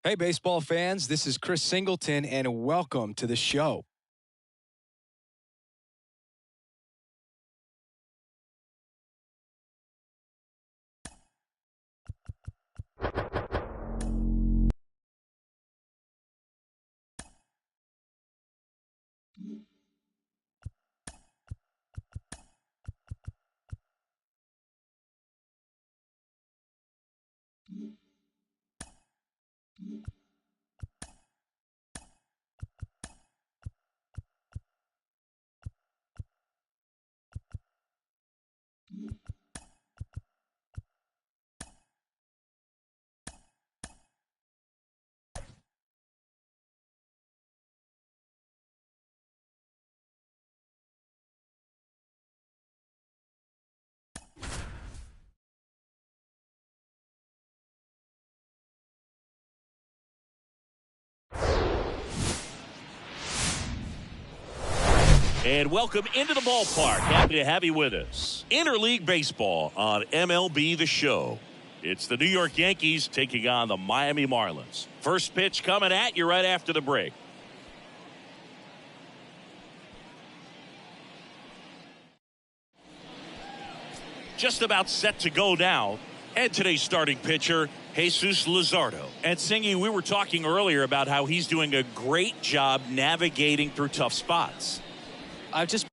Hey, baseball fans, this is Chris Singleton, and welcome to the show. And welcome into the ballpark. Happy to have you with us. Interleague Baseball on MLB The Show. It's the New York Yankees taking on the Miami Marlins. First pitch coming at you right after the break. Just about set to go now. And today's starting pitcher, Jesus Luzardo. And Singy, we were talking earlier about how he's doing a great job navigating through tough spots. I've just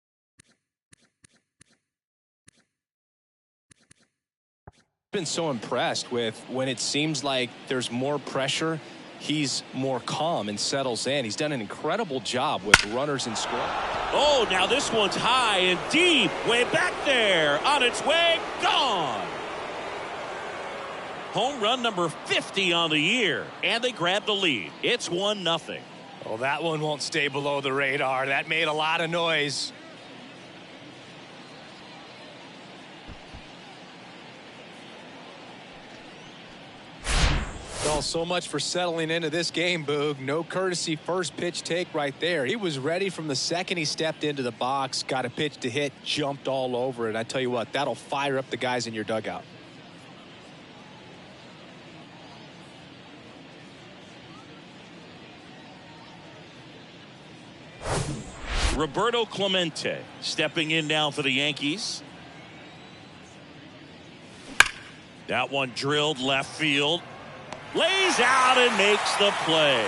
been so impressed with when it seems like there's more pressure, he's more calm and settles in. He's done an incredible job with runners in score. Oh, now this one's high and deep, way back there, on its way, gone. Home run number 50 on the year, and they grab the lead. It's 1-0. Well, that one won't stay below the radar. That made a lot of noise. Well, so much for settling into this game, Boog. No courtesy first pitch take right there. He was ready from the second he stepped into the box, got a pitch to hit, jumped all over it. I tell you what, that'll fire up the guys in your dugout. Roberto Clemente stepping in now for the Yankees. That one drilled left field. Lays out and makes the play.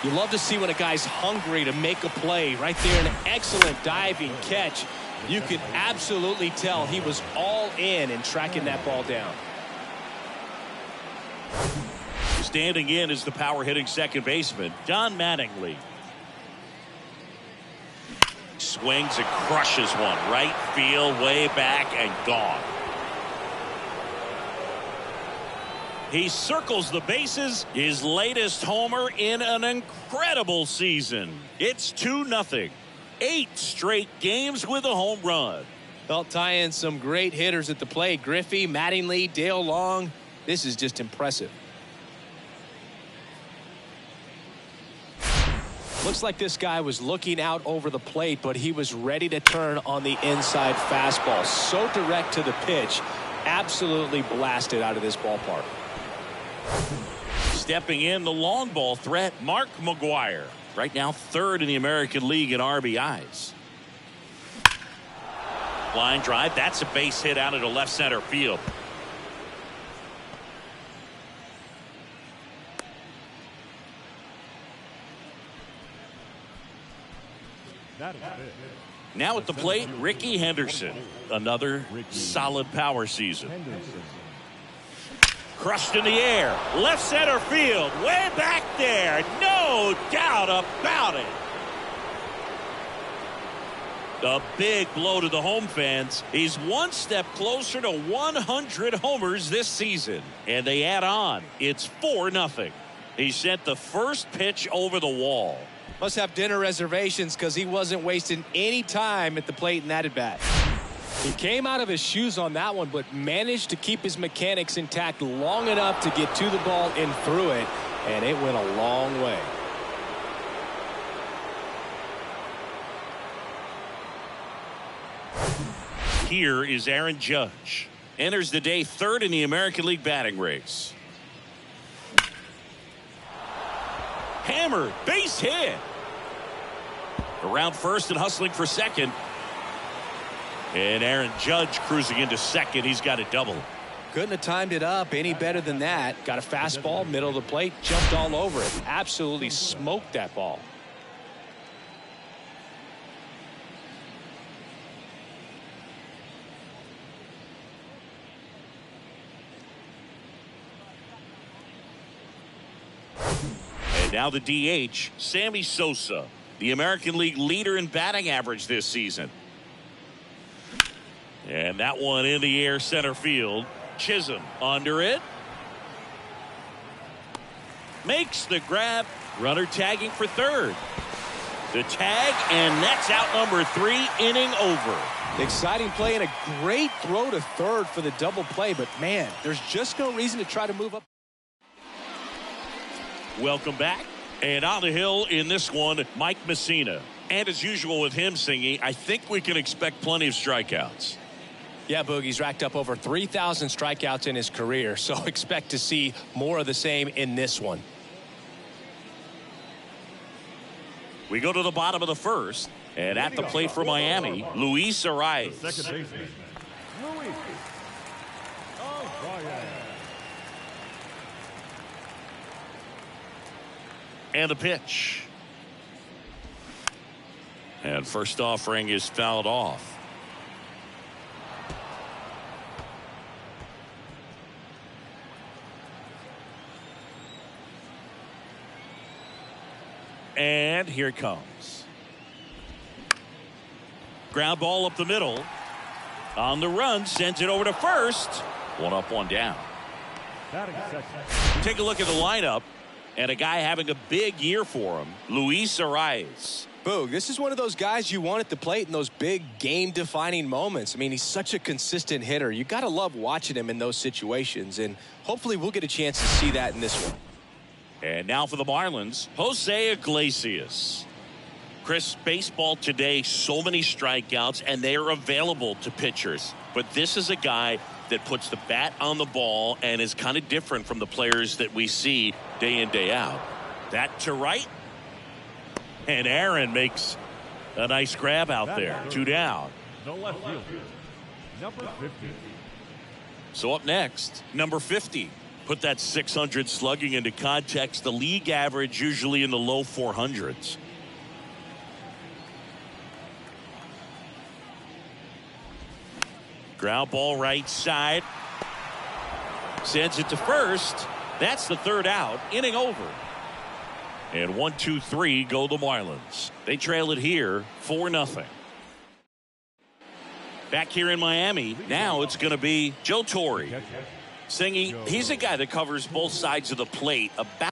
You love to see when a guy's hungry to make a play. Right there, an excellent diving catch. You can absolutely tell he was all in tracking that ball down. Standing in is the power hitting second baseman, Don Mattingly. Swings and crushes one. Right field, way back and gone. He circles the bases. His latest homer in an incredible season. It's 2-0. 8 straight games with a home run. They'll tie in some great hitters at the plate. Griffey, Mattingly, Dale Long. This is just impressive. Looks like this guy was looking out over the plate, but he was ready to turn on the inside fastball. So direct to the pitch. Absolutely blasted out of this ballpark. Stepping in, the long ball threat, Mark McGwire. Right now, third in the American League in RBIs. Line drive. That's a base hit out into left center field. Now at the plate, Ricky Henderson. Another solid power season. Crushed in the air. Left center field. Way back there. No doubt about it. A big blow to the home fans. He's one step closer to 100 homers this season. And they add on. It's 4-0. He sent the first pitch over the wall. Must have dinner reservations because he wasn't wasting any time at the plate in that at bat. He came out of his shoes on that one, but managed to keep his mechanics intact long enough to get to the ball and through it, and it went a long way. Here is Aaron Judge. Enters the day third in the American League batting race. Hammer, base hit. Around first and hustling for second. And Aaron Judge cruising into second. He's got a double. Couldn't have timed it up any better than that. Got a fastball, middle of the plate, jumped all over it. Absolutely smoked that ball. And now the DH, Sammy Sosa, the American League leader in batting average this season. And that one in the air center field. Chisholm under it. Makes the grab. Runner tagging for third. The tag, and that's out number 3, inning over. Exciting play and a great throw to third for the double play, but man, there's just no reason to try to move up. Welcome back. And on the hill in this one, Mike Messina. And as usual with him singing, I think we can expect plenty of strikeouts. Yeah, Boogie's racked up over 3,000 strikeouts in his career, so expect to see more of the same in this one. We go to the bottom of the first, and at the plate for Miami, Luis Arias. Second baseman, Luis Arias. And the pitch. And first offering is fouled off. And here it comes. Ground ball up the middle. On the run, sends it over to first. One up, one down. Take a look at the lineup. And a guy having a big year for him, Luis Arias. Boog, this is one of those guys you want at the plate in those big game-defining moments. I mean, he's such a consistent hitter. You got to love watching him in those situations, and hopefully we'll get a chance to see that in this one. And now for the Marlins, Jose Iglesias. Chris, baseball today, so many strikeouts, and they are available to pitchers. But this is a guy that puts the bat on the ball and is kind of different from the players that we see day in, day out. That to right. And Aaron makes a nice grab out there. 2 down. No left field. Number 50. So up next, number 50. Put that 600 slugging into context. The league average usually in the low 400s. Ground ball right side. Sends it to first. That's the third out. Inning over. And 1, 2, 3 go the Marlins. They trail it here 4-0. Back here in Miami, now it's going to be Joe Torre. Singing, he's a guy that covers both sides of the plate about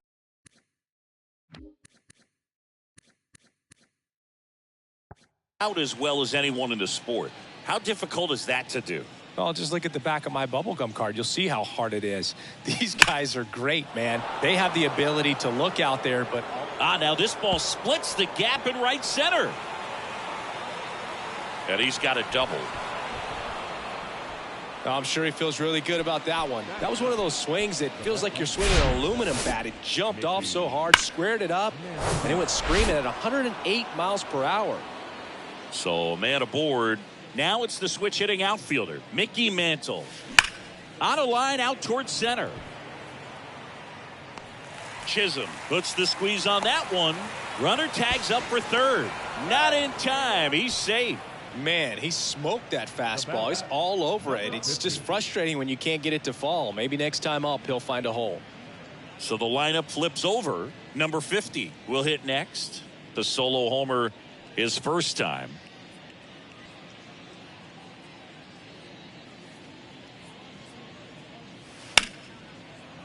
as well as anyone in the sport. How difficult is that to do? Well, just look at the back of my bubblegum card. You'll see how hard it is. These guys are great, man. They have the ability to look out there, but... now this ball splits the gap in right center. And he's got a double. I'm sure he feels really good about that one. That was one of those swings that feels like you're swinging an aluminum bat. It jumped off so hard, squared it up, and it went screaming at 108 miles per hour. So a man aboard. Now it's the switch hitting outfielder, Mickey Mantle. On a line out towards center. Chisholm puts the squeeze on that one. Runner tags up for third. Not in time. He's safe. Man, he smoked that fastball. He's all over it. It's just frustrating when you can't get it to fall. Maybe next time up he'll find a hole. So the lineup flips over. Number 50 will hit next. The solo homer his first time.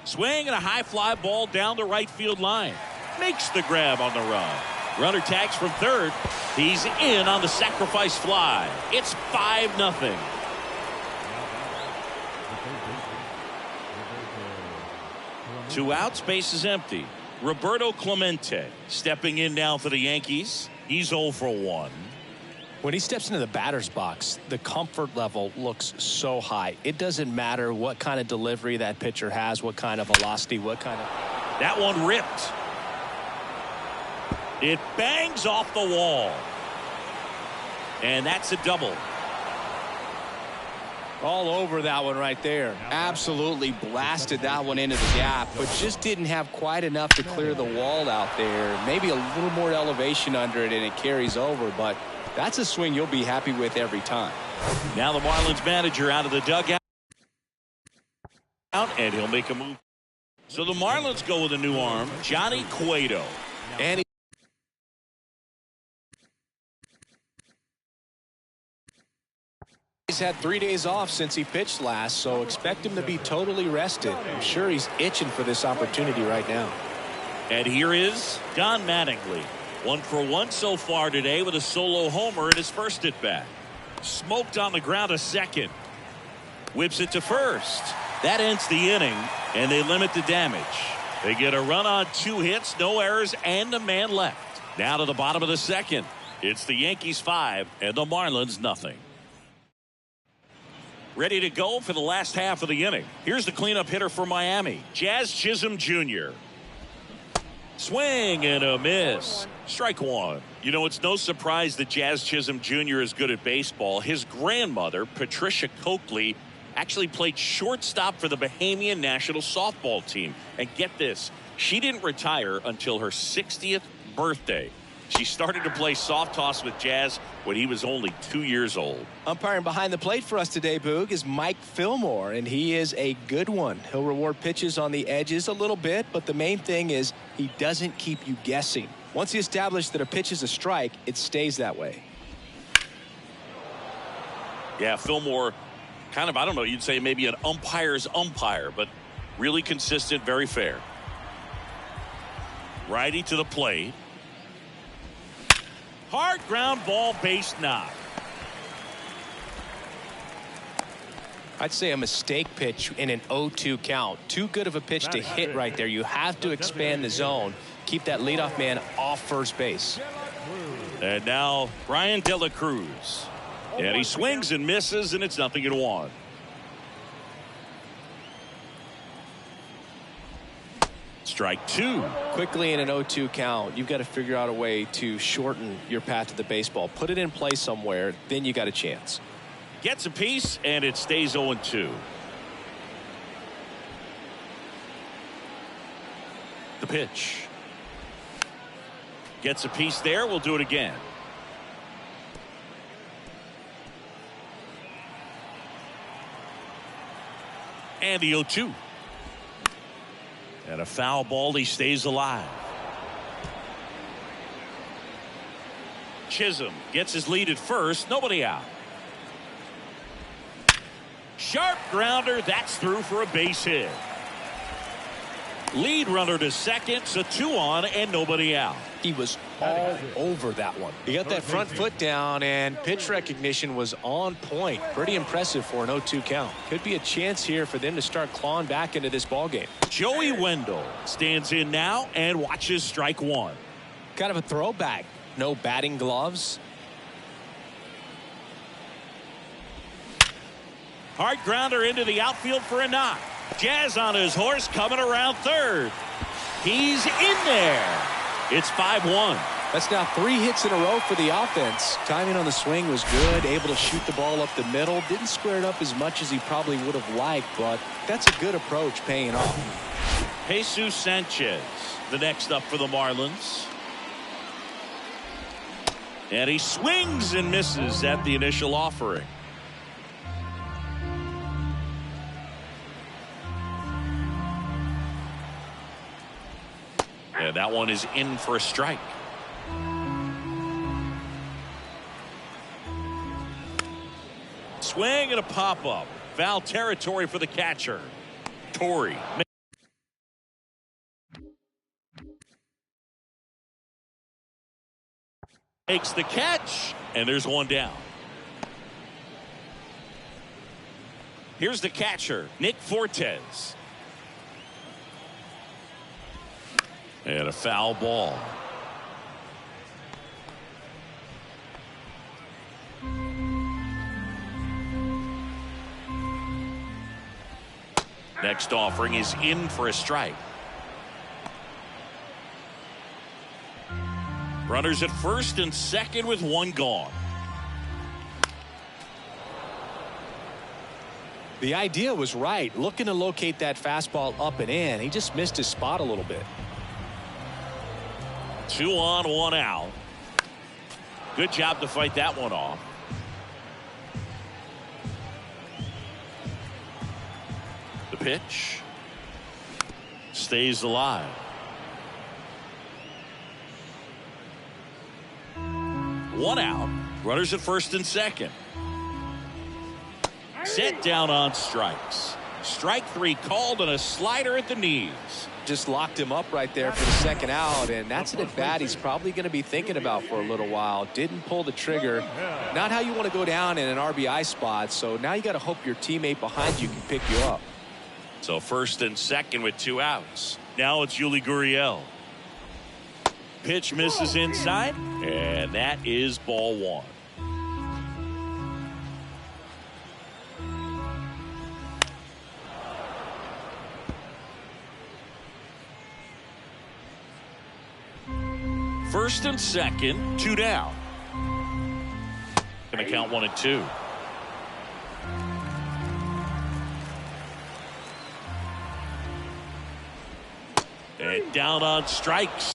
Swing and a high fly ball down the right field line. Makes the grab on the run. Runner tags from third. He's in on the sacrifice fly. It's 5-0. Two outs, base is empty. Roberto Clemente stepping in now for the Yankees. He's 0 for 1. When he steps into the batter's box, the comfort level looks so high. It doesn't matter what kind of delivery that pitcher has, what kind of velocity, what kind of... That one ripped. It bangs off the wall. And that's a double. All over that one right there. Absolutely blasted that one into the gap, but just didn't have quite enough to clear the wall out there. Maybe a little more elevation under it and it carries over, but that's a swing you'll be happy with every time. Now the Marlins manager out of the dugout. And he'll make a move. So the Marlins go with a new arm, Johnny Cueto. And he's had 3 days off since he pitched last, so expect him to be totally rested. I'm sure he's itching for this opportunity right now. And here is Don Mattingly. 1 for 1 so far today with a solo homer in his first at bat. Smoked on the ground a second. Whips it to first. That ends the inning, and they limit the damage. They get a run on 2 hits, no errors, and a man left. Now to the bottom of the second. It's the Yankees 5 and the Marlins nothing. Ready to go for the last half of the inning. Here's the cleanup hitter for Miami, Jazz Chisholm Jr. Swing and a miss. Strike one. You know, it's no surprise that Jazz Chisholm Jr. is good at baseball. His grandmother, Patricia Coakley, actually played shortstop for the Bahamian national softball team. And get this, she didn't retire until her 60th birthday. She started to play soft toss with Jazz when he was only 2 years old. Umpiring behind the plate for us today, Boog, is Mike Fillmore, and he is a good one. He'll reward pitches on the edges a little bit, but the main thing is he doesn't keep you guessing. Once he established that a pitch is a strike, it stays that way. Yeah, Fillmore, kind of, I don't know, you'd say maybe an umpire's umpire, but really consistent, very fair. Righty to the plate. Hard ground ball, base knock. I'd say a mistake pitch in an 0-2 count. Too good of a pitch to hit right there. You have to expand the zone. Keep that leadoff man off first base. And now Brian De La Cruz. And he swings and misses, and it's 0-1. Strike two. Quickly in an 0-2 count, you've got to figure out a way to shorten your path to the baseball. Put it in play somewhere, then you got a chance. Gets a piece, and it stays 0-2. The pitch. Gets a piece there. We'll do it again. And the 0-2. And a foul ball. He stays alive. Chisholm gets his lead at first. Nobody out. Sharp grounder. That's through for a base hit. Lead runner to second. So 2 on and nobody out. He was all over that one. He got that front foot down, and pitch recognition was on point. Pretty impressive for an 0-2 count. Could be a chance here for them to start clawing back into this ball game. Joey Wendell stands in now and watches strike one. Kind of a throwback. No batting gloves. Hard grounder into the outfield for a knock. Jazz on his horse coming around third. He's in there. It's 5-1. That's now 3 hits in a row for the offense. Timing on the swing was good. Able to shoot the ball up the middle. Didn't square it up as much as he probably would have liked, but that's a good approach paying off. Jesus Sanchez, the next up for the Marlins. And he swings and misses at the initial offering. And that one is in for a strike. Swing and a pop-up. Foul territory for the catcher. Torrey. Makes the catch, and there's one down. Here's the catcher, Nick Fortes. And a foul ball. Next offering is in for a strike. Runners at first and second with one gone. The idea was right, looking to locate that fastball up and in. He just missed his spot a little bit. 2 on, 1 out. Good job to fight that one off. The pitch stays alive. 1 out. Runners at first and second. Set down on strikes. Strike 3 called and a slider at the knees. Just locked him up right there for the second out, and that's an at-bat he's probably going to be thinking about for a little while. Didn't pull the trigger. Not how you want to go down in an RBI spot, so now you got to hope your teammate behind you can pick you up. So first and second with 2 outs. Now it's Yuli Gurriel. Pitch misses inside, and that is ball 1. First and second, 2 down. Gonna count 1 and 2. And down on strikes.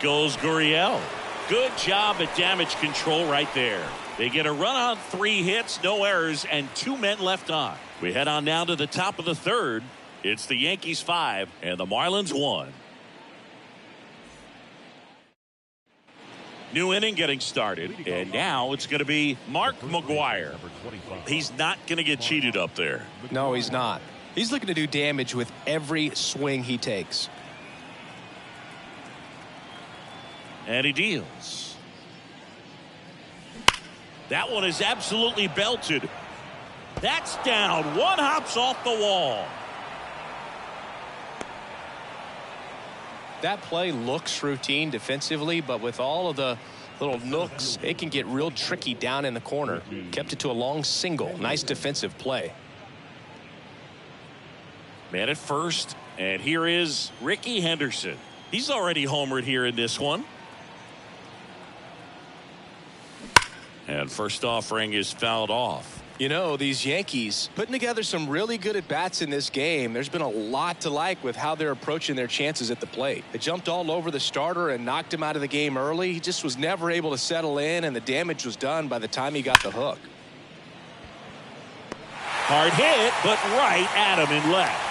Goes Gurriel. Good job at damage control right there. They get a run on 3 hits, no errors, and 2 men left on. We head on down to the top of the third. It's the Yankees 5 and the Marlins 1. New inning getting started, and now it's going to be Mark McGwire. He's not going to get cheated up there. No, he's not. He's looking to do damage with every swing he takes. And he deals. That one is absolutely belted. That's down. One hops off the wall. That play looks routine defensively, but with all of the little nooks, it can get real tricky down in the corner. Kept it to a long single. Nice defensive play. Man at first, and here is Ricky Henderson. He's already homered here in this one. And first offering is fouled off. You know, these Yankees putting together some really good at-bats in this game. There's been a lot to like with how they're approaching their chances at the plate. They jumped all over the starter and knocked him out of the game early. He just was never able to settle in, and the damage was done by the time he got the hook. Hard hit, but right at him in left.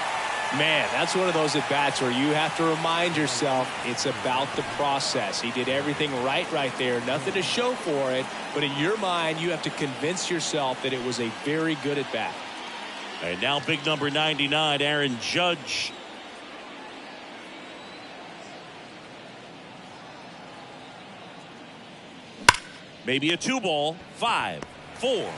Man, that's one of those at-bats where you have to remind yourself it's about the process. He did everything right there. Nothing to show for it, but in your mind, you have to convince yourself that it was a very good at-bat. And now big number 99, Aaron Judge. Maybe a 2-ball, 5, 4,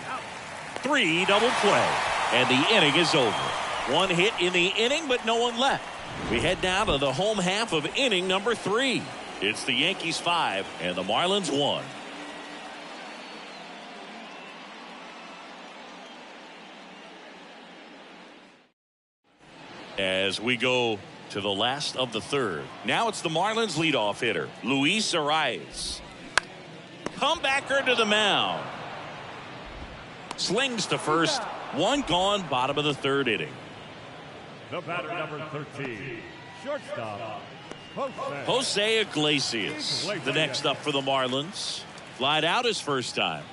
3, double play. And the inning is over. 1 hit in the inning, but no one left. We head down to the home half of inning number 3. It's the Yankees 5 and the Marlins 1. As we go to the last of the third. Now it's the Marlins leadoff hitter, Luis Arias. Comebacker to the mound. Slings to first. 1 gone, bottom of the third inning. The batter, number 13, shortstop, Jose Iglesias, the next up for the Marlins. Flied out his first time.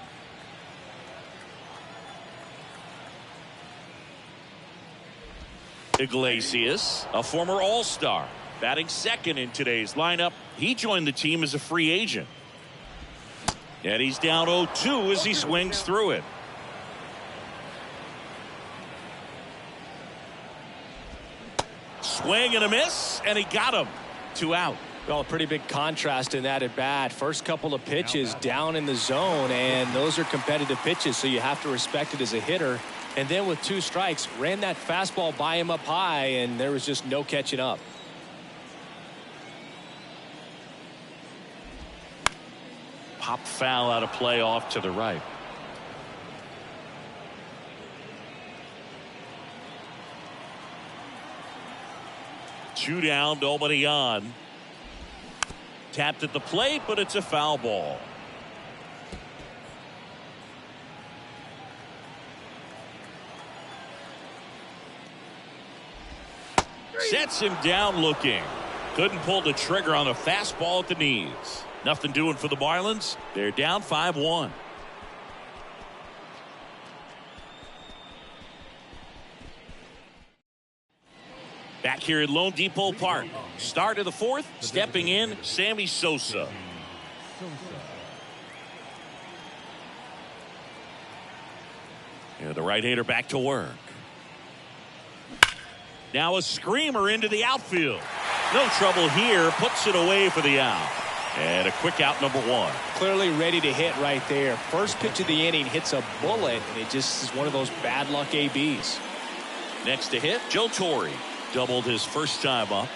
Iglesias, a former All-Star. Batting second in today's lineup. He joined the team as a free agent. And he's down 0-2 as he swings through it. Swing and a miss, and he got him. 2 out. Well, a pretty big contrast in that at bat. First couple of pitches down in the zone, and those are competitive pitches, so you have to respect it as a hitter. And then with 2 strikes, ran that fastball by him up high, and there was just no catching up. Pop foul out of play off to the right. Two down, nobody on. Tapped at the plate, but it's a foul ball. Sets him down looking. Couldn't pull the trigger on a fastball at the knees. Nothing doing for the Marlins. They're down 5-1. Back here at Lone Depot Park. Start of the 4th. Stepping in, Sammy Sosa. And the right-hander back to work. Now a screamer into the outfield. No trouble here. Puts it away for the out. And a quick out, number 1. Clearly ready to hit right there. First pitch of the inning hits a bullet, and it just is one of those bad luck ABs. Next to hit, Joe Torre. Doubled his first time up.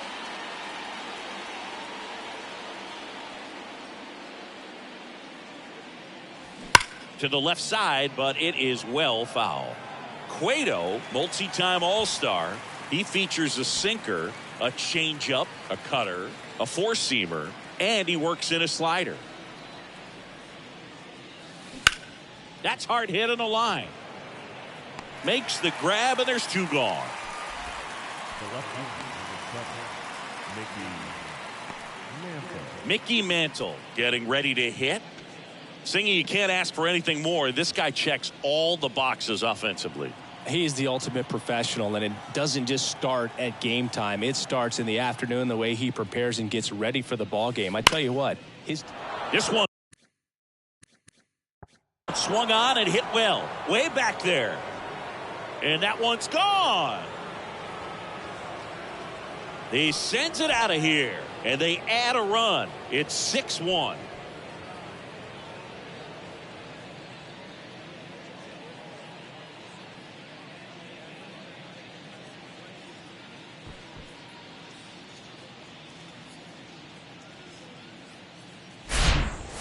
To the left side, but it is well foul. Cueto, multi-time All-Star. He features a sinker, a changeup, a cutter, a four-seamer, and he works in a slider. That's hard hit on the line. Makes the grab, and there's 2 gone. Mickey Mantle getting ready to hit. Singy, you can't ask for anything more. This guy checks all the boxes offensively. He's the ultimate professional, and it doesn't just start at game time. It starts in the afternoon, the way he prepares and gets ready for the ball game. I tell you what, this one swung on and hit well. Way back there. And that one's gone. He sends it out of here, and they add a run. It's 6-1.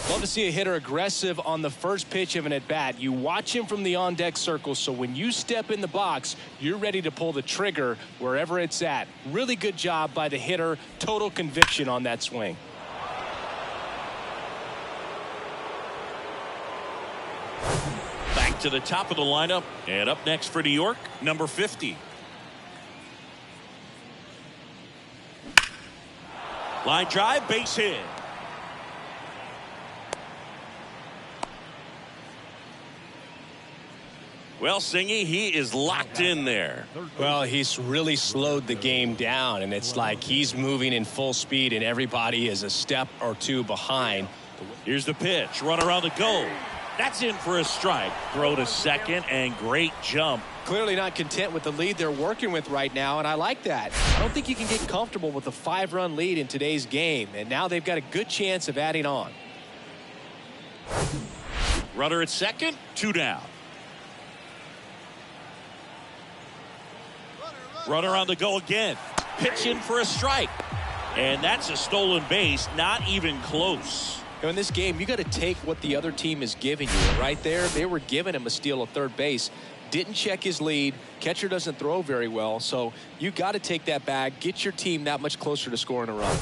Love to see a hitter aggressive on the first pitch of an at-bat. You watch him from the on-deck circle, so when you step in the box, you're ready to pull the trigger wherever it's at. Really good job by the hitter. Total conviction on that swing. Back to the top of the lineup, and up next for New York, number 50. Line drive, base hit. Well, Singy, he is locked in there. Well, he's really slowed the game down, and it's like he's moving in full speed, and everybody is a step or 2 behind. Here's the pitch. Runner on the go. That's in for a strike. Throw to second, and great jump. Clearly not content with the lead they're working with right now, and I like that. I don't think you can get comfortable with a 5-run lead in today's game, and now they've got a good chance of adding on. Runner at second, 2 down. Runner on the go again. Pitch in for a strike. And that's a stolen base, not even close. In this game, you got to take what the other team is giving you. And right there, they were giving him a steal at third base. Didn't check his lead. Catcher doesn't throw very well. So you got to take that bag, get your team that much closer to scoring a run.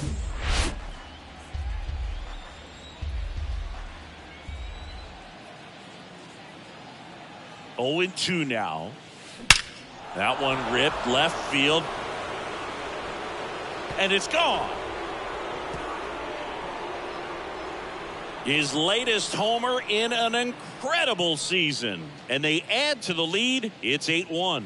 Oh, 2 now. That one ripped left field. And it's gone. His latest homer in an incredible season. And they add to the lead. It's 8-1.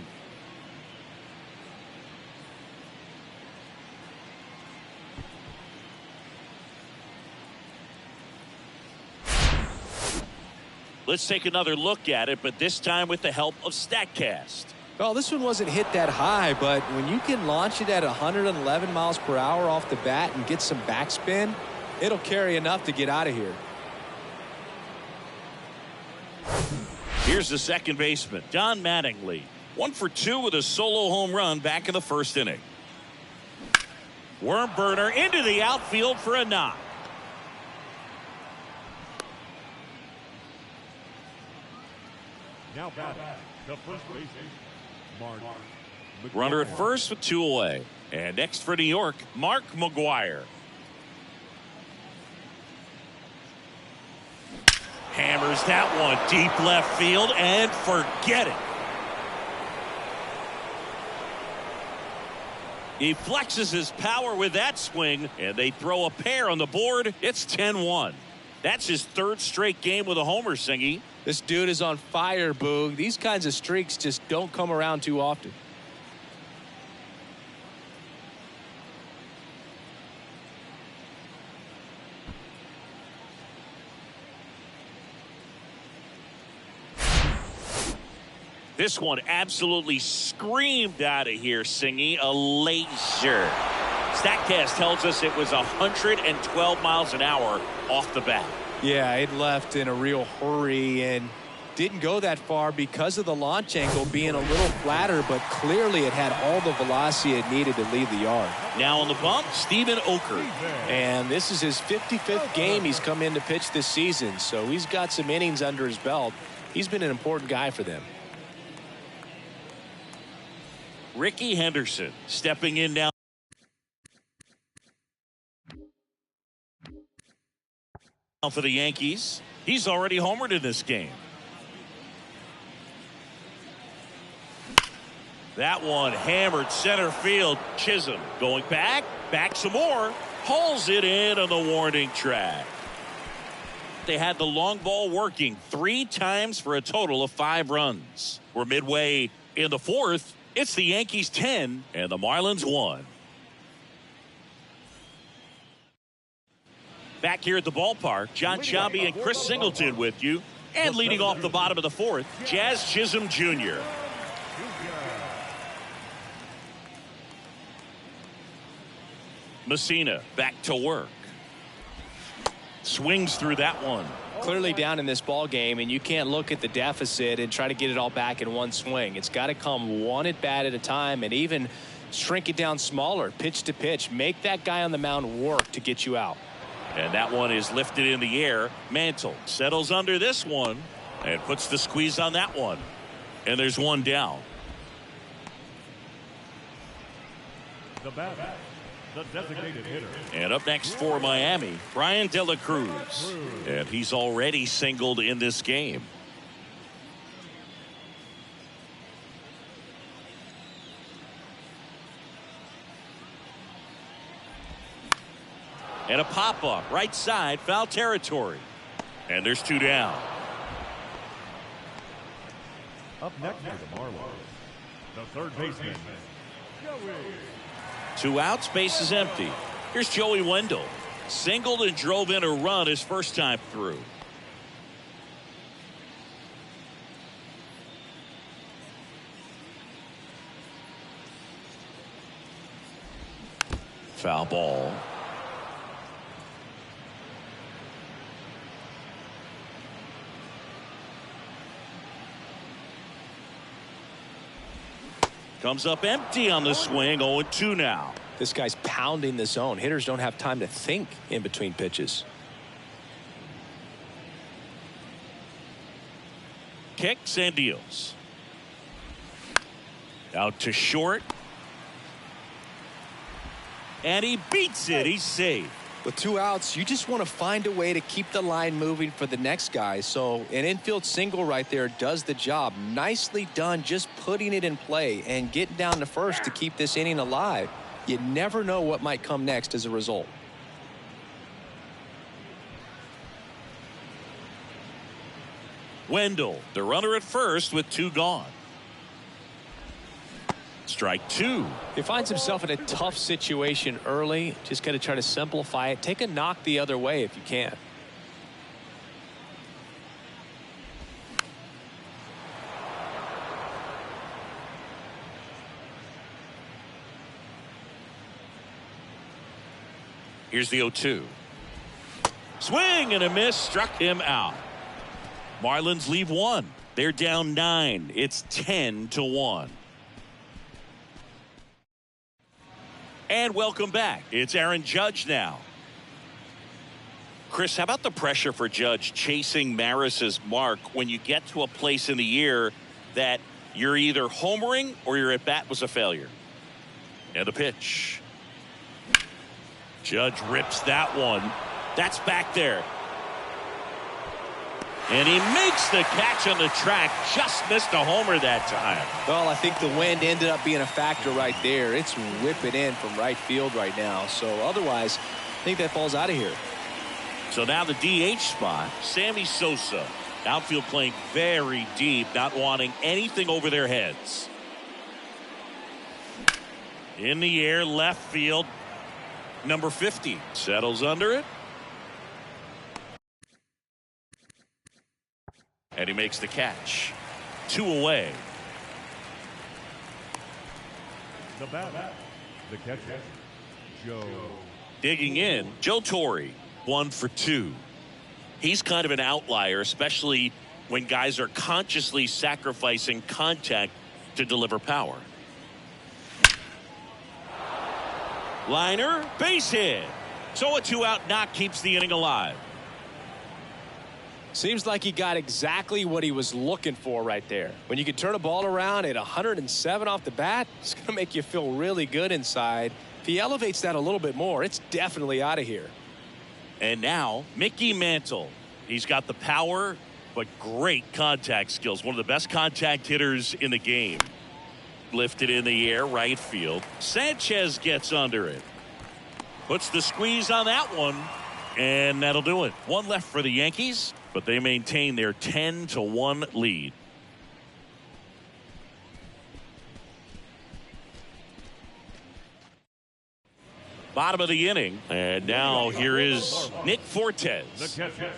Let's take another look at it, but this time with the help of StatCast. Well, this one wasn't hit that high, but when you can launch it at 111 miles per hour off the bat and get some backspin, it'll carry enough to get out of here. Here's the second baseman, Don Mattingly. 1 for 2 with a solo home run back in the first inning. Worm burner into the outfield for a knock. Now batting, the first baseman, Mark. Runner at first with 2 away. And next for New York, Mark McGwire. Hammers that one deep left field and forget it. He flexes his power with that swing, and they throw a pair on the board. It's 10-1. That's his 3rd straight game with a homer, Singy. This dude is on fire, Boog. These kinds of streaks just don't come around too often. This one absolutely screamed out of here, Singy. A laser. StatCast tells us it was 112 miles an hour off the bat. Yeah, it left in a real hurry and didn't go that far because of the launch angle being a little flatter, but clearly it had all the velocity it needed to leave the yard. Now on the bump, Steven Oker. And this is his 55th game he's come in to pitch this season, so he's got some innings under his belt. He's been an important guy for them. Ricky Henderson stepping in now. For the Yankees. He's already homered in this game. That one hammered center field. Chisholm going back some more. Hauls it in on the warning track. They had the long ball working 3 times for a total of 5 runs. We're midway in the 4th. It's the Yankees 10 and the Marlins 1. Back here at the ballpark, John Sciambi and Chris Singleton with you. And leading off the bottom of the 4th, Jazz Chisholm Jr. Messina back to work. Swings through that one. Clearly down in this ball game, and you can't look at the deficit and try to get it all back in one swing. It's got to come one at bat at a time, and even shrink it down smaller, pitch to pitch. Make that guy on the mound work to get you out. And that one is lifted in the air. Mantle settles under this one and puts the squeeze on that one. And there's one down. The batter, the designated hitter. And up next for Miami, Brian De La Cruz. And he's already singled in this game. And a pop-up right side, foul territory. And there's 2 down. Up next for the Marlins, the third baseman, Joey. 2 outs, base is empty. Here's Joey Wendell. Singled and drove in a run his first time through. Foul ball. Comes up empty on the swing. 0-2 now. This guy's pounding the zone. Hitters don't have time to think in between pitches. Kicks and deals. Out to short. And he beats it. He's safe. With 2 outs, you just want to find a way to keep the line moving for the next guy. So an infield single right there does the job. Nicely done, just putting it in play and getting down to first to keep this inning alive. You never know what might come next as a result. Wendell, the runner at first with 2 gone. Strike 2. He finds himself in a tough situation early. Just got to try to simplify it. Take a knock the other way if you can. Here's the 0-2. Swing and a miss, struck him out. Marlins leave one. They're down 9. It's 10-1. And welcome back. It's Aaron Judge now. Chris, how about the pressure for Judge chasing Maris's mark when you get to a place in the year that you're either homering or your at-bat was a failure? And the pitch. Judge rips that one. That's back there. And he makes the catch on the track. Just missed a homer that time. Well, I think the wind ended up being a factor right there. It's whipping in from right field right now. So otherwise, I think that falls out of here. So now the DH spot, Sammy Sosa. Outfield playing very deep, not wanting anything over their heads. In the air, left field. Number 50 settles under it. And he makes the catch. 2 away. The batter, the catcher, Joe. Digging in, Joe Torre, 1 for 2. He's kind of an outlier, especially when guys are consciously sacrificing contact to deliver power. Liner, base hit. So a 2-out knock keeps the inning alive. Seems like he got exactly what he was looking for right there. When you can turn a ball around at 107 off the bat, it's going to make you feel really good inside. If he elevates that a little bit more, it's definitely out of here. And now, Mickey Mantle. He's got the power, but great contact skills. One of the best contact hitters in the game. Lifted in the air, right field. Sanchez gets under it. Puts the squeeze on that one. And that'll do it. 1 left for the Yankees, but they maintain their 10-1 lead. Bottom of the inning. And now here is Nick Fortes. The catcher,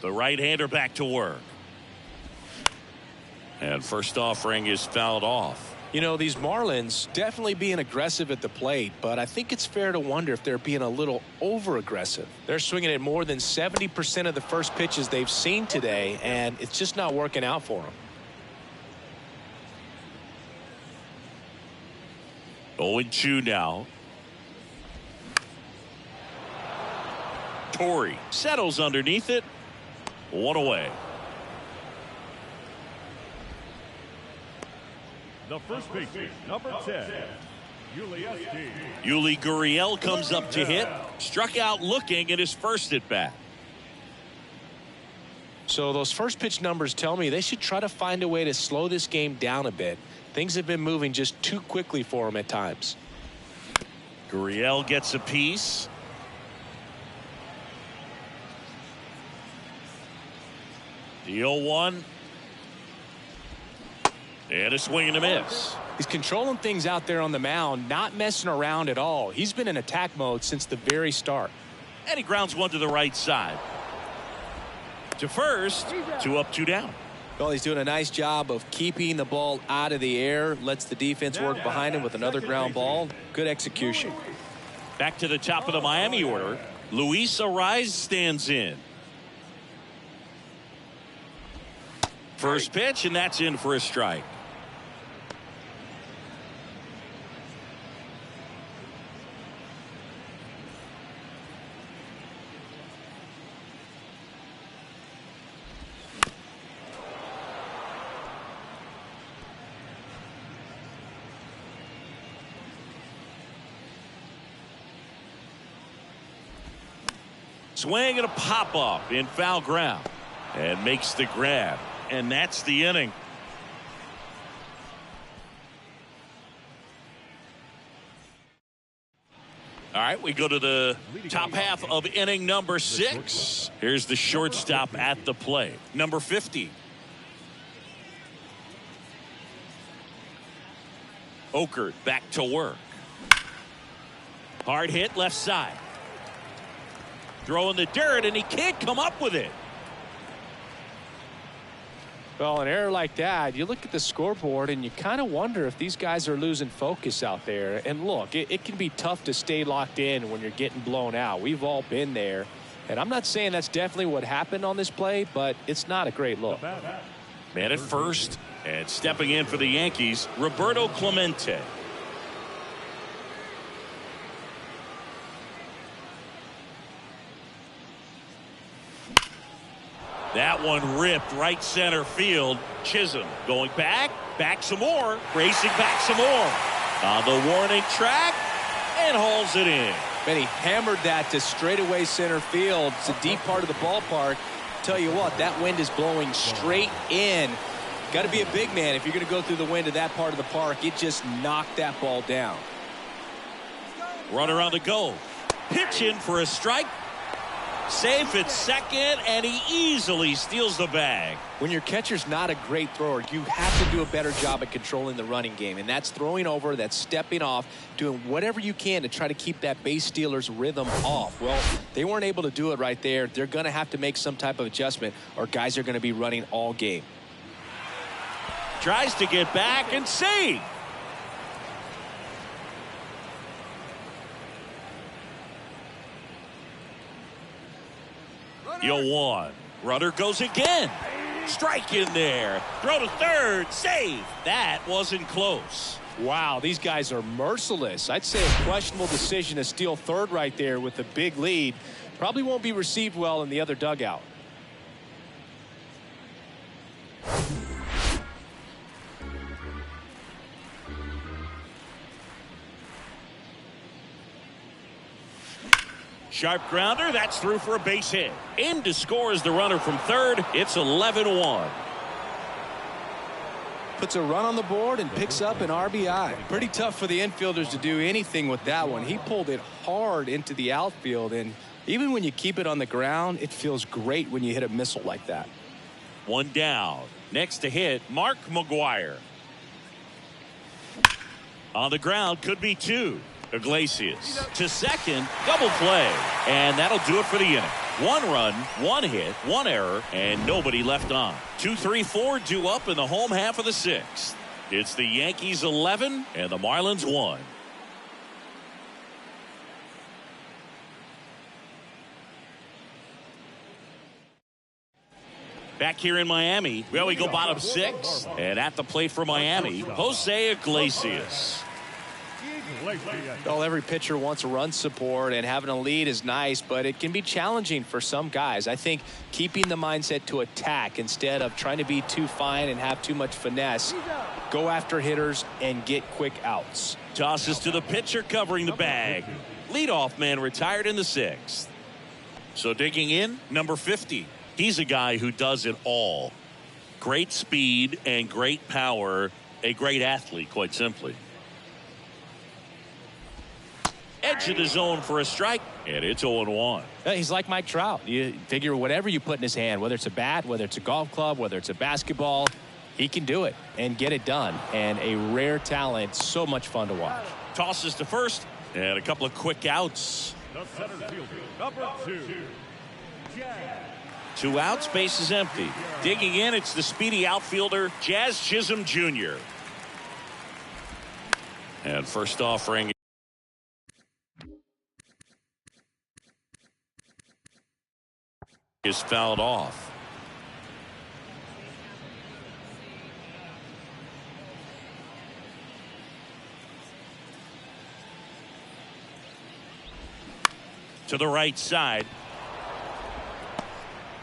The right-hander back to work. And first offering is fouled off. You know, these Marlins definitely being aggressive at the plate, but I think it's fair to wonder if they're being a little over-aggressive. They're swinging at more than 70% of the first pitches they've seen today, and it's just not working out for them. 0-2 now. Torre settles underneath it. 1 away. the first baseman, number 10, Yuli Gurriel comes up to hit. Struck out looking at his first at bat. So those first pitch numbers tell me they should try to find a way to slow this game down a bit. Things have been moving just too quickly for him at times. Gurriel gets a piece. The 0-1. And a swing and a miss. He's controlling things out there on the mound, not messing around at all. He's been in attack mode since the very start. And he grounds one to the right side. To first, 2 up, 2 down. Well, he's doing a nice job of keeping the ball out of the air. Lets the defense work behind him with another ground ball. Good execution. Back to the top of the Miami order. Luis Arraez stands in. First pitch, and that's in for a strike. Swing and a pop-up in foul ground. And makes the grab. And that's the inning. All right, we go to the top half of inning number 6. Here's the shortstop at the plate. Number 50. Okert back to work. Hard hit left side. Throwing the dirt, and he can't come up with it. Well, an error like that, you look at the scoreboard and you kind of wonder if these guys are losing focus out there. And look, it can be tough to stay locked in when you're getting blown out. We've all been there. And I'm not saying that's definitely what happened on this play, but it's not a great look. Man at first, and stepping in for the Yankees, Roberto Clemente. That one ripped right center field. Chisholm going back some more, racing back some more. On the warning track, and hauls it in. And he hammered that to straightaway center field. It's a deep part of the ballpark. Tell you what, that wind is blowing straight in. Got to be a big man if you're going to go through the wind of that part of the park. It just knocked that ball down. Runner on the go. Pitch in for a strike. Safe at second, and he easily steals the bag. When your catcher's not a great thrower, you have to do a better job at controlling the running game. And that's throwing over, that's stepping off, doing whatever you can to try to keep that base stealer's rhythm off. Well, they weren't able to do it right there. They're going to have to make some type of adjustment, or guys are going to be running all game. Tries to get back and save. Yo, one. Runner goes again. Strike in there. Throw to third. Save. That wasn't close. Wow, these guys are merciless. I'd say a questionable decision to steal third right there with a big lead. Probably won't be received well in the other dugout. Sharp grounder. That's through for a base hit. In to score is the runner from third. It's 11-1. Puts a run on the board and picks up an RBI. Pretty tough for the infielders to do anything with that one. He pulled it hard into the outfield, and even when you keep it on the ground, it feels great when you hit a missile like that. One down. Next to hit, Mark McGuire. On the ground, could be two. Iglesias to second, double play, and that'll do it for the inning. One run, one hit, one error, and nobody left on. 2-3-4 due up in the home half of the sixth. It's the Yankees 11 and the Marlins 1. Back here in Miami, well, we go bottom six, and at the plate for Miami, Jose Iglesias. Well, every pitcher wants a run support, and having a lead is nice, but it can be challenging for some guys. I think keeping the mindset to attack instead of trying to be too fine and have too much finesse, go after hitters and get quick outs. Tosses to the pitcher covering the bag. Leadoff man retired in the sixth. So digging in, number 50. He's a guy who does it all. Great speed and great power. A great athlete, quite simply. Edge of the zone for a strike, and it's 0-1. He's like Mike Trout. You figure whatever you put in his hand, whether it's a bat, whether it's a golf club, whether it's a basketball, he can do it and get it done. And a rare talent, so much fun to watch. Tosses to first, and a couple of quick outs. The center fielder, number 2. Two outs, base is empty. Digging in, it's the speedy outfielder, Jazz Chisholm Jr. And first offering is fouled off. To the right side.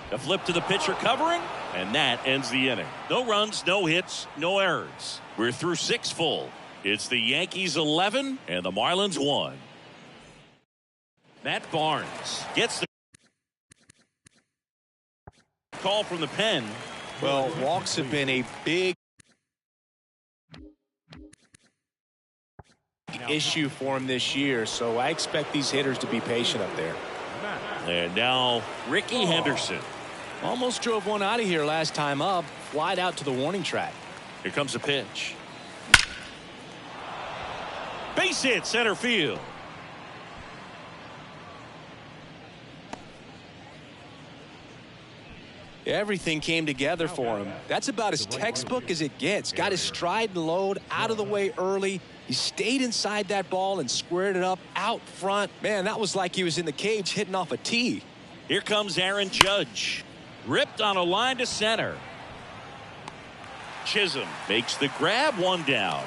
The flip to the pitcher covering, and that ends the inning. No runs, no hits, no errors. We're through 6 full. It's the Yankees 11 and the Marlins 1. Matt Barnes gets the call from the pen. Well, walks have been a big issue for him this year, so I expect these hitters to be patient up there. And now Ricky Henderson. Almost drove one out of here last time up, flied out to the warning track. Here comes a pitch. Base hit, center field. Everything came together for him. That's about as textbook as it gets. Got his stride and load out of the way early. He stayed inside that ball and squared it up out front. Man, that was like he was in the cage hitting off a tee. Here comes Aaron Judge. Ripped on a line to center. Chisholm makes the grab, one down.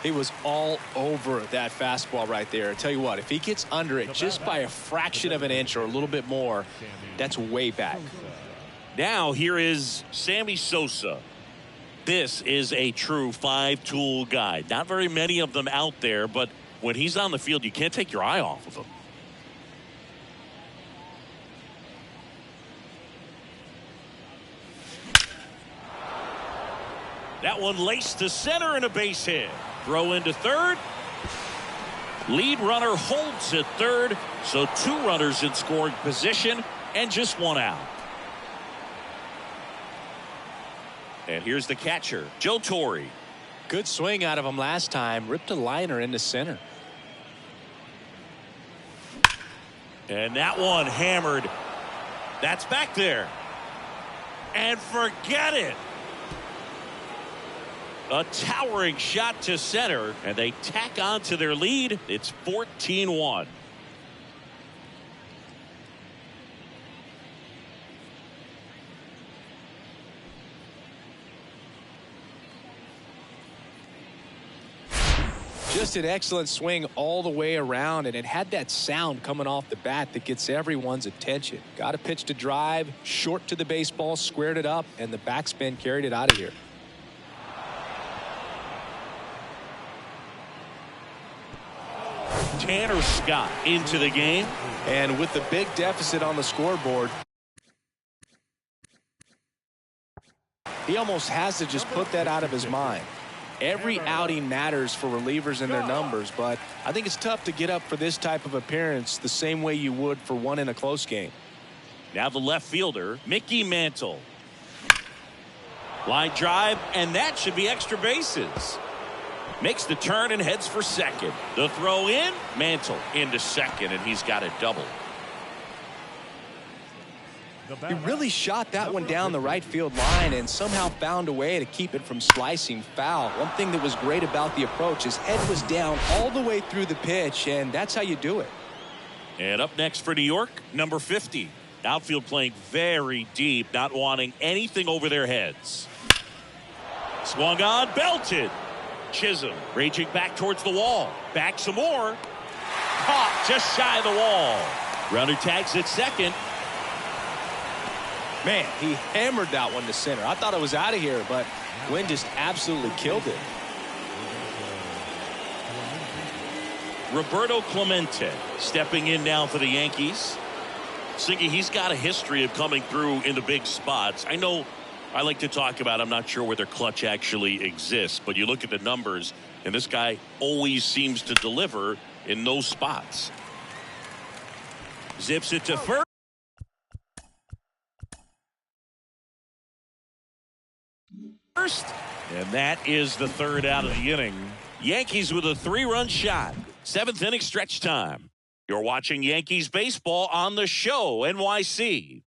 He was all over that fastball right there. I tell you what, if he gets under it just by a fraction of an inch or a little bit more, that's way back. Now here is Sammy Sosa. This is a true five-tool guy. Not very many of them out there, but when he's on the field, you can't take your eye off of him. That one laced to center and a base hit. Throw into third. Lead runner holds at third, so 2 runners in scoring position and just 1 out. And here's the catcher, Joe Torre. Good swing out of him last time. Ripped a liner into center. And that one hammered. That's back there. And forget it. A towering shot to center, and they tack on to their lead. It's 14-1. Just an excellent swing all the way around, and it had that sound coming off the bat that gets everyone's attention. Got a pitch to drive, short to the baseball, squared it up, and the backspin carried it out of here. Tanner Scott into the game. And with the big deficit on the scoreboard, he almost has to just put that out of his mind. Every outing matters for relievers and their numbers, but I think it's tough to get up for this type of appearance the same way you would for one in a close game. Now the left fielder, Mickey Mantle. Line drive, and that should be extra bases. Makes the turn and heads for second. The throw in, Mantle into second, and he's got a double. He really shot that one down the right field line and somehow found a way to keep it from slicing foul. One thing that was great about the approach, his head was down all the way through the pitch, and that's how you do it. And up next for New York, number 50. Outfield playing very deep, not wanting anything over their heads. Swung on, belted. Chisholm raging back towards the wall. Back some more. Caught just shy of the wall. Runner tags at second. Man, he hammered that one to center. I thought it was out of here, but Gwynn just absolutely killed it. Roberto Clemente stepping in now for the Yankees. Siggy, he's got a history of coming through in the big spots. I know I like to talk about, I'm not sure where their clutch actually exists, but you look at the numbers, and this guy always seems to deliver in those spots. Zips it to first. And that is the third out of the inning. Yankees with a 3-run shot. 7th inning stretch time. You're watching Yankees baseball on the show, NYC.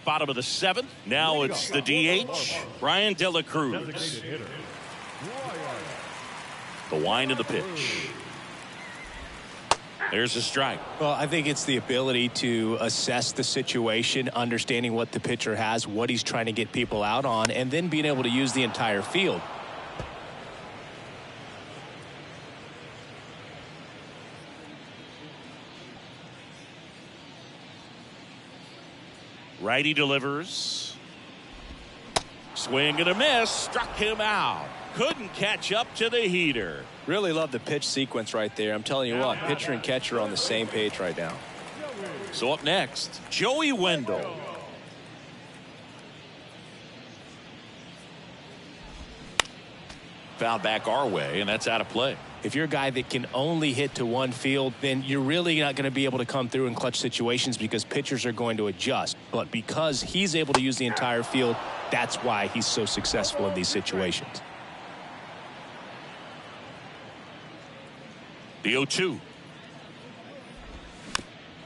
Bottom of the 7th. Now it's the DH, Brian De La Cruz. The wind of the pitch. There's a strike. Well, I think it's the ability to assess the situation, understanding what the pitcher has, what he's trying to get people out on, and then being able to use the entire field. Righty delivers. Swing and a miss. Struck him out. Couldn't catch up to the heater. Really love the pitch sequence right there. I'm telling you what, pitcher and catcher are on the same page right now. So up next, Joey Wendell. Foul back our way, and that's out of play. If you're a guy that can only hit to one field, then you're really not going to be able to come through in clutch situations because pitchers are going to adjust. But because he's able to use the entire field, that's why he's so successful in these situations. The 0-2.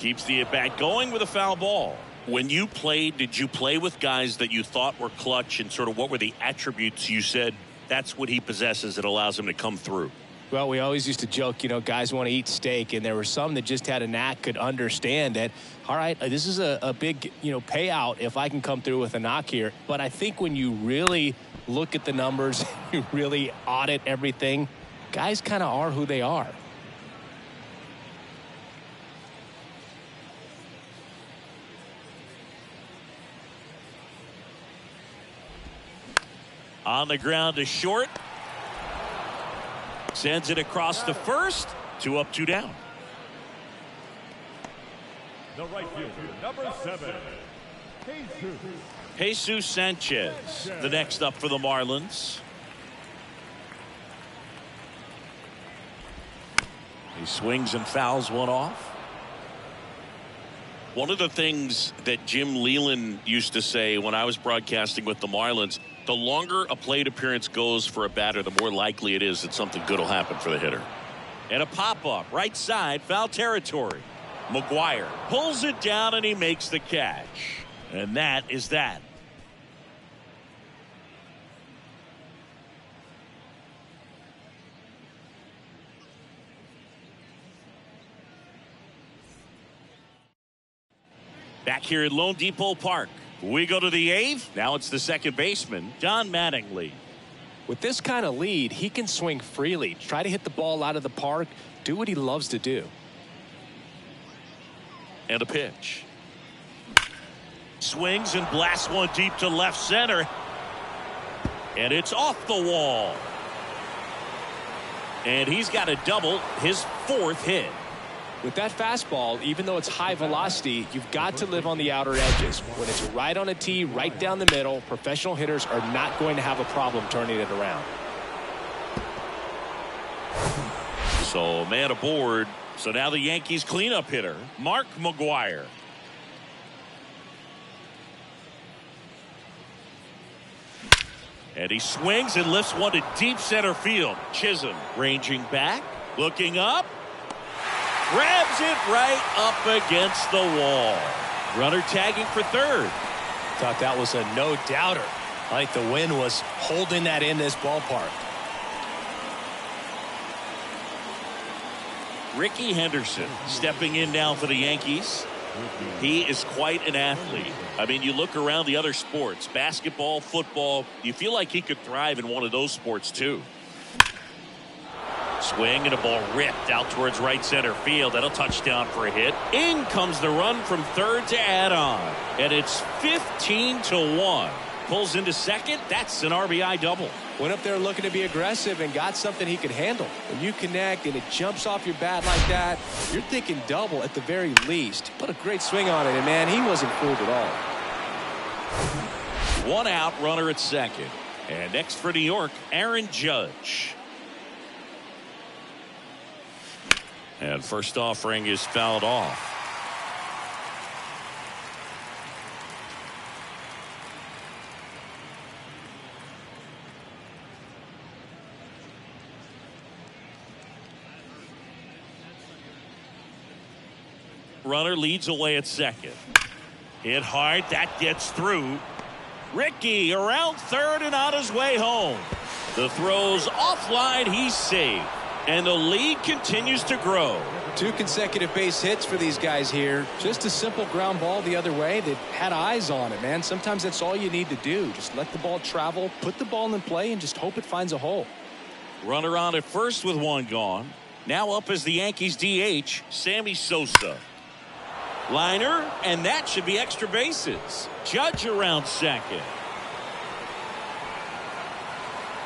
Keeps the at-bat going with a foul ball. When you played, did you play with guys that you thought were clutch, and sort of what were the attributes you said that's what he possesses that allows him to come through? Well, we always used to joke, you know, guys want to eat steak, and there were some that just had a knack, could understand that, all right, this is a big, you know, payout if I can come through with a knock here. But I think when you really look at the numbers, you really audit everything, guys kind of are who they are. On the ground to short. Sends it across the first. 2 up, 2 down. The right fielder, number 7, Jesus Sanchez, the next up for the Marlins. He swings and fouls one off. One of the things that Jim Leland used to say when I was broadcasting with the Marlins, the longer a plate appearance goes for a batter, the more likely it is that something good will happen for the hitter. And a pop-up, right side, foul territory. McGuire pulls it down and he makes the catch. And that is that. Back here at Lone Depot Park, we go to the 8th. Now it's the second baseman, Don Mattingly. With this kind of lead, he can swing freely, try to hit the ball out of the park, do what he loves to do. And a pitch. Swings and blasts one deep to left center. And it's off the wall. And he's got a double, his 4th hit. With that fastball, even though it's high velocity, you've got to live on the outer edges. When it's right on a tee, right down the middle, professional hitters are not going to have a problem turning it around. So man aboard. So now the Yankees cleanup hitter, Mark McGuire. And he swings and lifts one to deep center field. Chisholm ranging back, looking up. Grabs it right up against the wall. Runner tagging for third. Thought that was a no-doubter. I think the wind was holding that in this ballpark. Ricky Henderson stepping in now for the Yankees. He is quite an athlete. I mean, you look around the other sports, basketball, football, you feel like he could thrive in one of those sports too. Swing and a ball ripped out towards right center field. That'll touchdown for a hit. In comes the run from third to add on. And it's 15-1. Pulls into second. That's an RBI double. Went up there looking to be aggressive and got something he could handle. When you connect and it jumps off your bat like that, you're thinking double at the very least. Put a great swing on it, and man, he wasn't fooled at all. 1 out, runner at second. And next for New York, Aaron Judge. And first offering is fouled off. Runner leads away at second. Hit hard. That gets through. Ricky around third and on his way home. The throw's offline. He's safe. And the lead continues to grow. 2 consecutive base hits for these guys here. Just a simple ground ball the other way. They've had eyes on it, man. Sometimes that's all you need to do. Just let the ball travel, put the ball in play, and just hope it finds a hole. Runner on at first with 1 gone. Now up as the Yankees DH, Sammy Sosa. Liner, and that should be extra bases. Judge around second.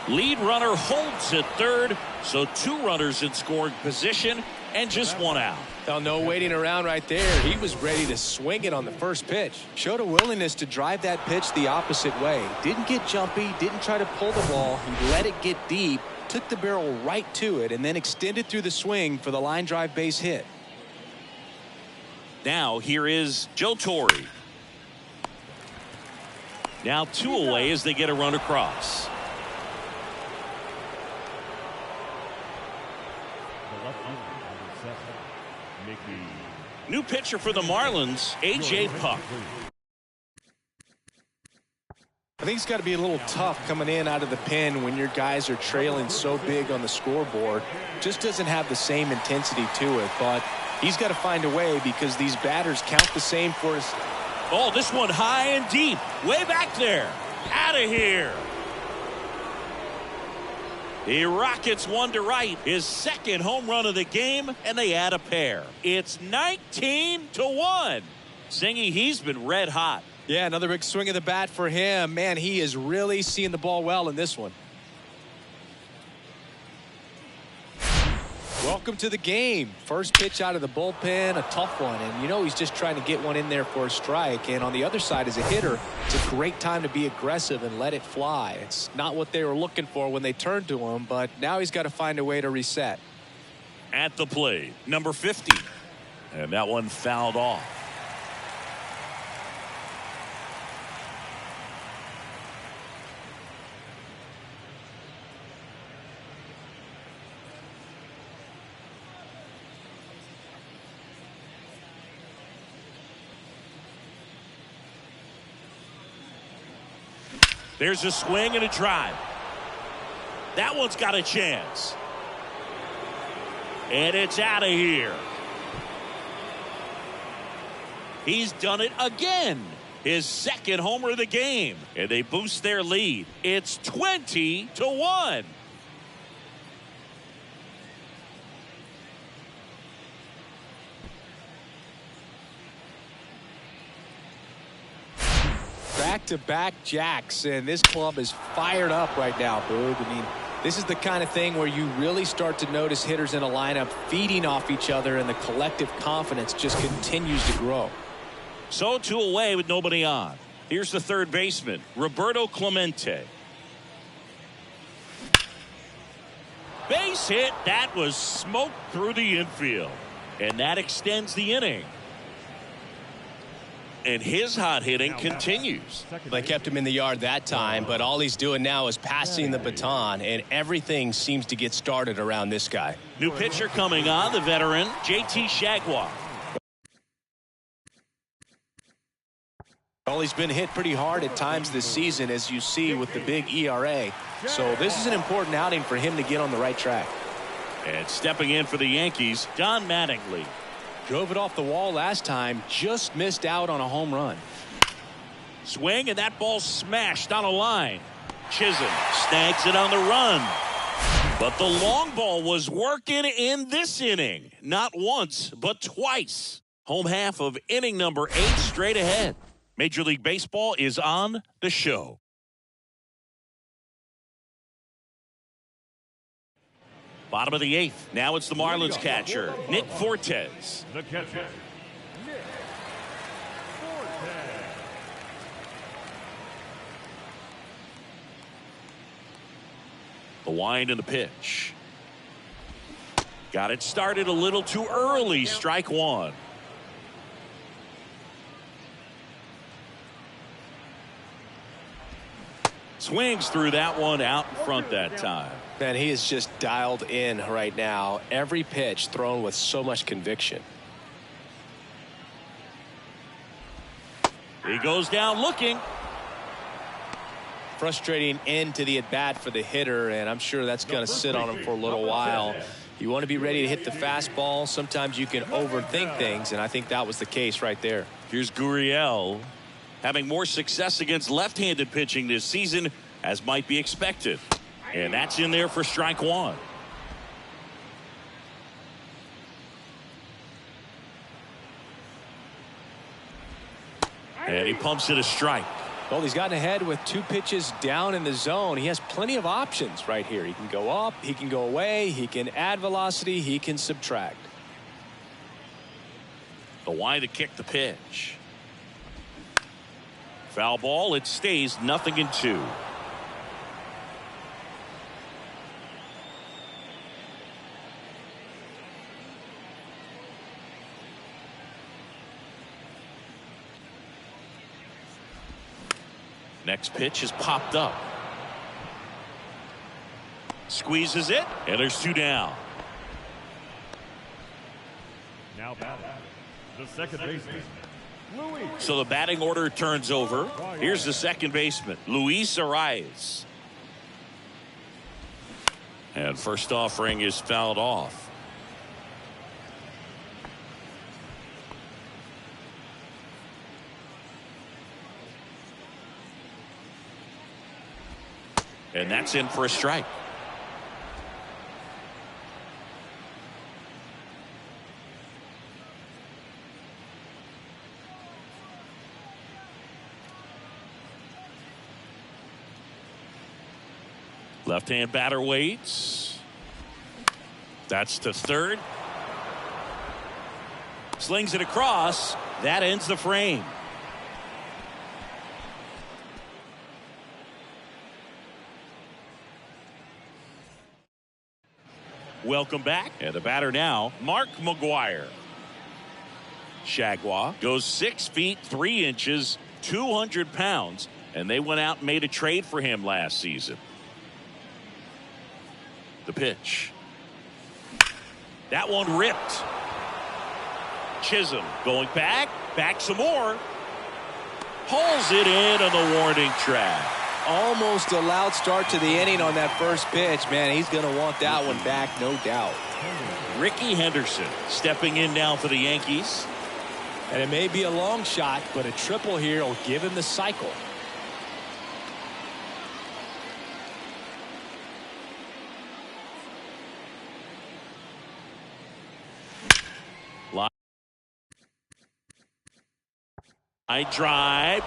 Lead runner holds at third, so 2 runners in scoring position and just 1 out. Well, no waiting around right there. He was ready to swing it on the first pitch. Showed a willingness to drive that pitch the opposite way. Didn't get jumpy, didn't try to pull the ball. He let it get deep, took the barrel right to it, and then extended through the swing for the line drive base hit. Now here is Joe Torre. Now 2 away as they get a run across. Mickey. New pitcher for the Marlins, A.J. Puck. I think it's got to be a little tough coming in out of the pen when your guys are trailing so big on the scoreboard. Just doesn't have the same intensity to it, but he's got to find a way because these batters count the same for us. Oh, this one high and deep. Way back there. Out of here. He rockets one to right. His second home run of the game, and they add a pair. It's 19-1. Singy, he's been red hot. Yeah, another big swing of the bat for him. Man, he is really seeing the ball well in this one. Welcome to the game. First pitch out of the bullpen, a tough one. And you know he's just trying to get one in there for a strike. And on the other side, as a hitter, it's a great time to be aggressive and let it fly. It's not what they were looking for when they turned to him, but now he's got to find a way to reset. At the plate, number 50. And that one fouled off. There's a swing and a drive. That one's got a chance. And it's out of here. He's done it again. His second homer of the game. And they boost their lead. It's 20-1. Back-to-back jacks, and this club is fired up right now, Boog. I mean, this is the kind of thing where you really start to notice hitters in a lineup feeding off each other, and the collective confidence just continues to grow. So 2 away with nobody on. Here's the third baseman, Roberto Clemente. Base hit. That was smoked through the infield. And that extends the inning. And his hot hitting continues. They kept him in the yard that time, but all he's doing now is passing the baton, and everything seems to get started around this guy. New pitcher coming on, the veteran, J.T. Jaguar. Well, he's been hit pretty hard at times this season, as you see with the big ERA. So this is an important outing for him to get on the right track. And stepping in for the Yankees, Don Mattingly. Drove it off the wall last time, just missed out on a home run. Swing, and that ball smashed on a line. Chisholm snags it on the run. But the long ball was working in this inning. Not once, but twice. Home half of inning number 8 straight ahead. Major League Baseball is on the show. Bottom of the 8th. Now it's the Marlins catcher, Nick Fortes. The catcher, Nick Fortes. The wind and the pitch. Got it started a little too early. Strike one. Swings through that one out in front that time. Man, he is just dialed in right now. Every pitch thrown with so much conviction. He goes down looking. Frustrating end to the at-bat for the hitter, and I'm sure that's going to sit on him for a little while. You want to be ready to hit the fastball. Sometimes you can overthink things, and I think that was the case right there. Here's Gurriel having more success against left-handed pitching this season, as might be expected. And that's in there for strike one. And he pumps it a strike. Well, he's gotten ahead with 2 pitches down in the zone. He has plenty of options right here. He can go up, he can go away, he can add velocity, he can subtract. The wind to kick the pitch. Foul ball. It stays 0-2. Next pitch is popped up. Squeezes it, and there's 2 down. Now batting, the second baseman, Luis. So the batting order turns over. Here's the second baseman, Luis Arias. And first offering is fouled off. And that's in for a strike. Left-hand batter waits. That's to third. Slings it across. That ends the frame. Welcome back. And the batter now, Mark McGuire. Shagwa goes 6 feet 3 inches, 200 pounds, and they went out and made a trade for him last season. The pitch. That one ripped. Chisholm going back some more. Pulls it in on the warning track. Almost a loud start to the inning on that first pitch. Man, he's going to want that one back, no doubt. Ricky Henderson stepping in now for the Yankees. And it may be a long shot, but a triple here will give him the cycle. I drive.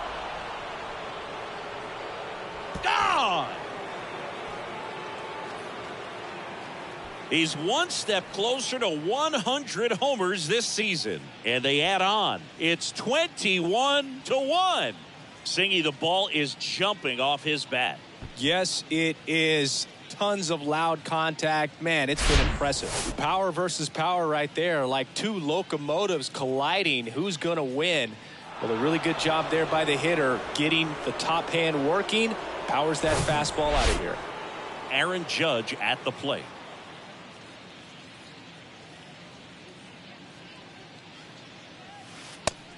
Gone. He's one step closer to 100 homers this season. And they add on. It's 21-1. Singy, the ball is jumping off his bat. Yes, it is. Tons of loud contact. Man, it's been impressive. Power versus power right there. Like two locomotives colliding. Who's going to win? Well, a really good job there by the hitter, getting the top hand working. Powers that fastball out of here. Aaron Judge at the plate.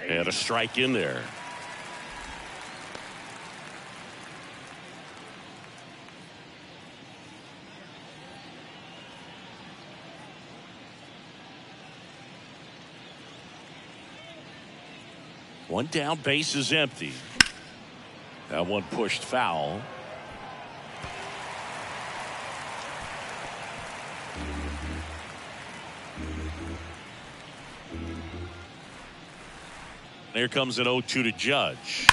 And a strike in there. One down, base is empty. That one pushed foul. There comes an 0-2 to Judge.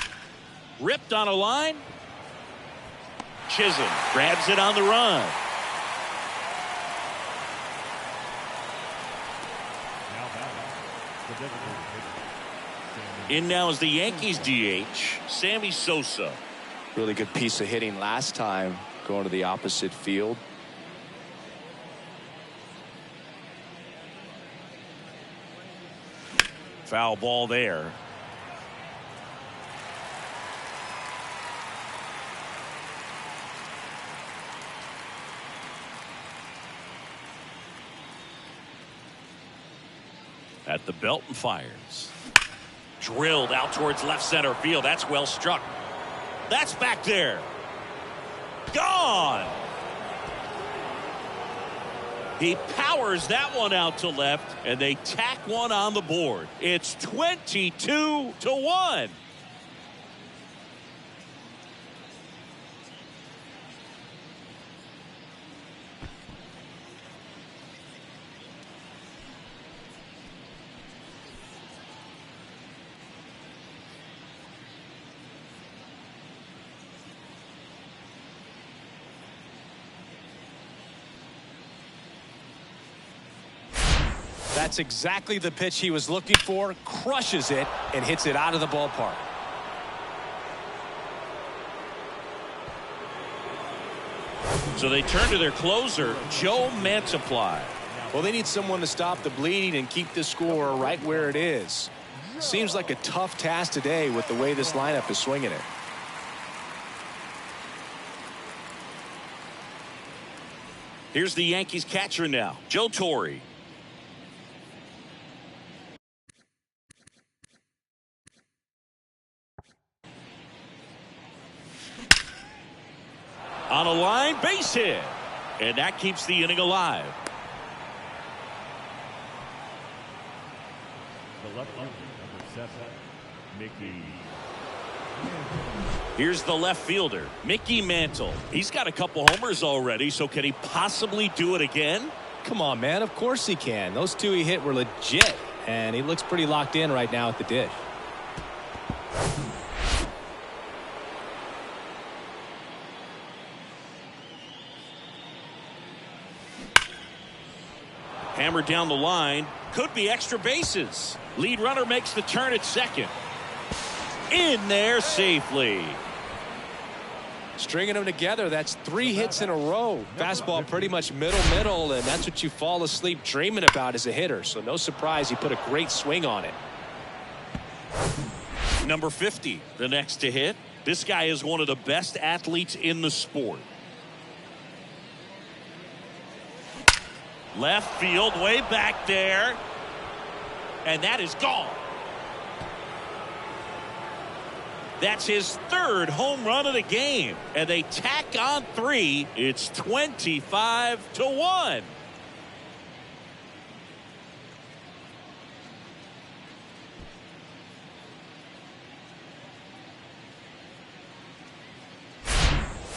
Ripped on a line. Chisholm grabs it on the run. In now is the Yankees DH, Sammy Sosa. Really good piece of hitting last time, going to the opposite field. Foul ball there. At the belt and fires. Drilled out towards left center field. That's well struck. That's back there. Gone. He powers that one out to left, and they tack one on the board. It's 22-1. That's exactly the pitch he was looking for. Crushes it and hits it out of the ballpark. So they turn to their closer, Joe Mantiply. Well, they need someone to stop the bleeding and keep the score right where it is. Seems like a tough task today with the way this lineup is swinging it. Here's the Yankees catcher now, Joe Torre. On a line base hit. And that keeps the inning alive. The left fielder, number 7, Mickey. Here's the left fielder, Mickey Mantle. He's got a couple homers already, so can he possibly do it again? Come on, man. Of course he can. Those two he hit were legit, and he looks pretty locked in right now at the dish. Hammered down the line. Could be extra bases. Lead runner makes the turn at second. In there safely. Stringing them together, that's 3 hits in a row. Fastball pretty much middle, and that's what you fall asleep dreaming about as a hitter. So no surprise he put a great swing on it. Number 50, the next to hit. This guy is one of the best athletes in the sport. Left field, way back there. And that is gone. That's his 3rd home run of the game. And they tack on 3. It's 25-1.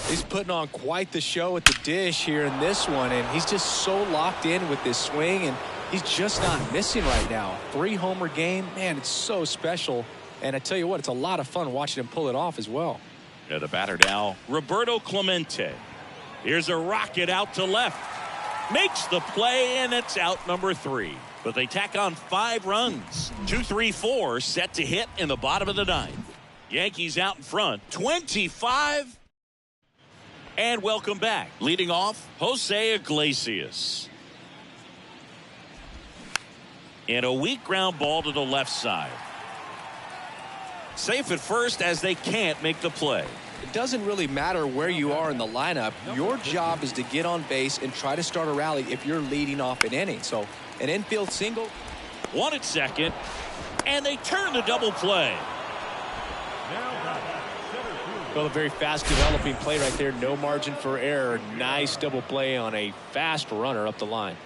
He's putting on quite the show at the dish here in this one, and he's just so locked in with this swing, and he's just not missing right now. 3-homer game, man, it's so special. And I tell you what, it's a lot of fun watching him pull it off as well. Yeah, the batter now, Roberto Clemente. Here's a rocket out to left. Makes the play, and it's out number 3. But they tack on 5 runs. 2-3-4 set to hit in the bottom of the 9th. Yankees out in front, 25. And welcome back. Leading off, Jose Iglesias. And a weak ground ball to the left side. Safe at first as they can't make the play. It doesn't really matter where you are in the lineup. Your job is to get on base and try to start a rally if you're leading off an inning. So an infield single. 1 at second. And they turn the double play. Well, a very fast developing play right there. No margin for error. Nice double play on a fast runner up the line.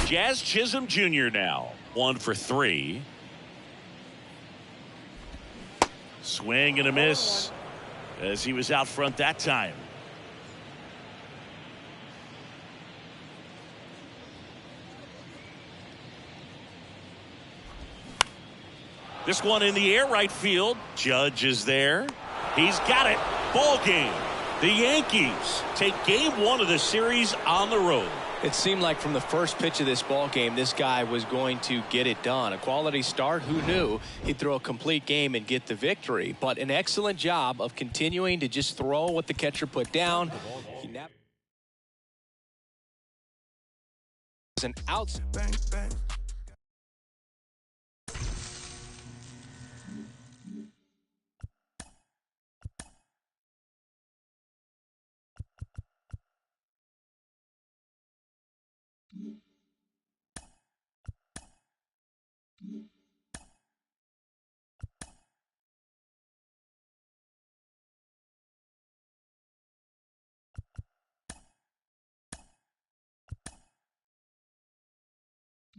Jazz Chisholm Jr. now. 1 for 3. Swing and a miss as he was out front that time. This one in the air right field. Judge is there. He's got it. Ball game. The Yankees take game 1 of the series on the road. It seemed like from the first pitch of this ball game, this guy was going to get it done. A quality start. Who knew he'd throw a complete game and get the victory? But an excellent job of continuing to just throw what the catcher put down. He napped an out. Bang, bang.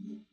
Mm-hmm.